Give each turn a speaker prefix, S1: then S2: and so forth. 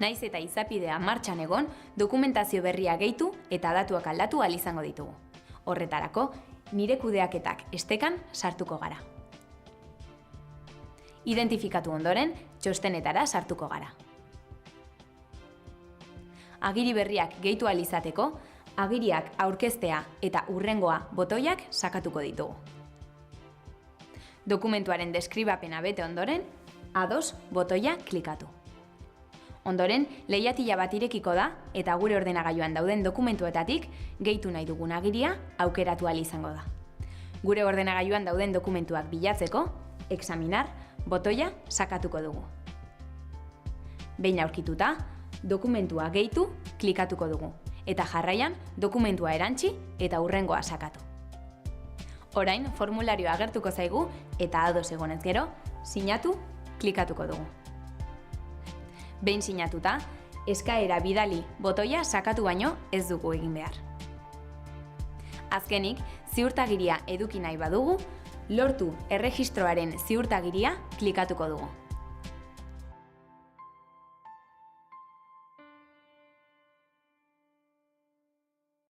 S1: Naiz eta izapidea martxan egon, dokumentazio berria gehitu eta datuak aldatu ahal izango ditugu. Horretarako, nire kudeaketak estekan sartuko gara. Identifikatu ondoren, txostenetara sartuko gara. Agiri berriak gehitu ahal izateko, agiriak aurkeztea eta hurrengoa botoiak sakatuko ditugu. Dokumentuaren deskribapena bete ondoren, ados botoia klikatu. Ondoren, leihatila bat irekiko da eta gure ordenagailuan dauden dokumentuetatik gehitu nahi dugun agiria aukeratu ahal izango da. Gure ordenagailuan dauden dokumentuak bilatzeko, examinar botoia sakatuko dugu. Behin aurkituta, dokumentua gehitu klikatuko dugu eta jarraian dokumentua erantsi eta hurrengoa sakatu. Orain, formularioa agertuko zaigu eta ados egonez gero, sinatu klikatuko dugu. Behin sinatuta, eskaera bidali botoia sakatu baino ez dugu egin behar. Azkenik, ziurtagiria eduki nahi badugu, lortu erregistroaren ziurtagiria klikatuko dugu.